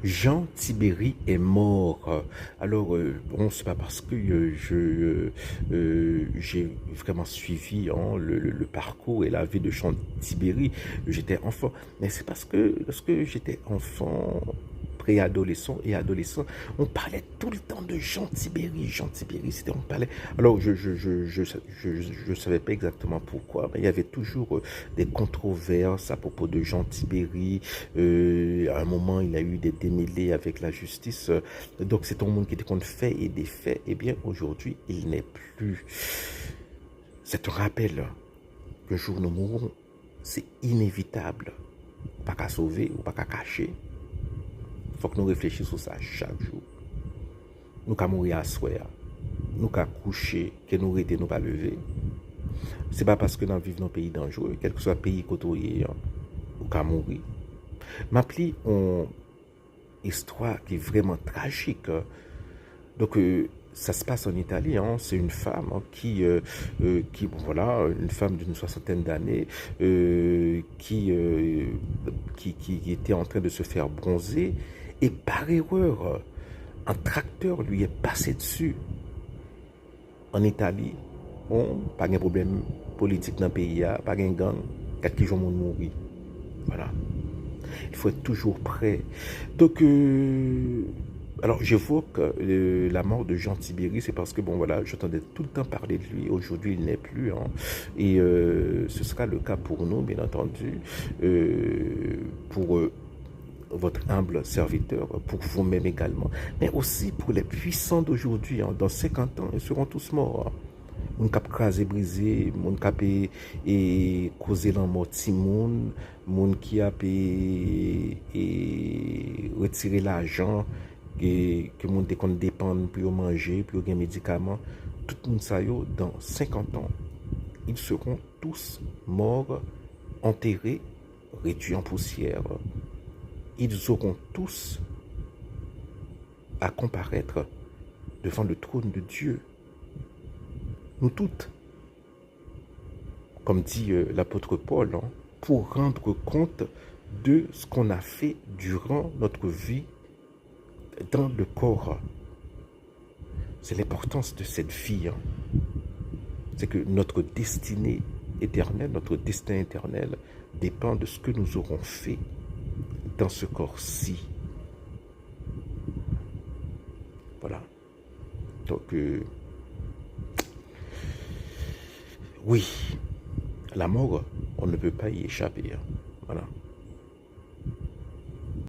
Jean Tibéri est mort. Alors, bon, c'est pas parce que j'ai vraiment suivi hein, le parcours et la vie de Jean Tibéri. J'étais enfant, mais c'est parce que lorsque j'étais enfant, préadolescent et adolescent, on parlait tout le temps de Jean Tibéri. Jean Tibéri, c'était on parlait. Alors, je savais pas exactement pourquoi, mais il y avait toujours des controverses à propos de Jean Tibéri. À un moment, il a eu des démêlés avec la justice. Donc, c'est un monde qui était contre fait et des faits. Eh bien, aujourd'hui, il n'est plus. C'est un rappel qu'un jour nous mourrons. C'est inévitable. Pas qu'à sauver ou pas qu'à cacher. Il faut que nous réfléchissions sur ça chaque jour. Nous qu'à mourir à soir. Nous qu'à coucher, que nous arrêter, nous pas lever. C'est pas parce que nous vivons dans un pays dangereux, quel que soit le pays côtoyé, nous qu'à mourir. M'appli une histoire qui est vraiment tragique. Donc, ça se passe en Italie. Hein. C'est une femme hein, voilà, une femme d'une soixantaine d'années qui était en train de se faire bronzer et par erreur, un tracteur lui est passé dessus. En Italie, bon, pas de problème politique dans le pays, pas de gang, 4 jours mourir. Voilà. Il faut être toujours prêt. Donc, alors j'évoque la mort de Jean Tibéri, c'est parce que, bon voilà, j'entendais tout le temps parler de lui, aujourd'hui il n'est plus, hein, et ce sera le cas pour nous, bien entendu, pour votre humble serviteur, pour vous-même également, mais aussi pour les puissants d'aujourd'hui, hein, dans 50 ans, ils seront tous morts. Hein. Moun kap krasé brisé, moun kap et causé la mort ti moun qui a retiré l'argent que moun te kon dépend pour manger, pour gen médicaments, tout moun sa yo dans 50 ans, ils seront tous morts, enterrés, réduits en poussière. Ils auront tous à comparaître devant le trône de Dieu. Nous toutes, comme dit l'apôtre Paul, hein, pour rendre compte de ce qu'on a fait durant notre vie dans le corps. C'est l'importance de cette vie. Hein. C'est que notre destinée éternelle, notre destin éternel dépend de ce que nous aurons fait dans ce corps-ci. Voilà. Donc, oui, la mort, on ne peut pas y échapper. Hein. Voilà.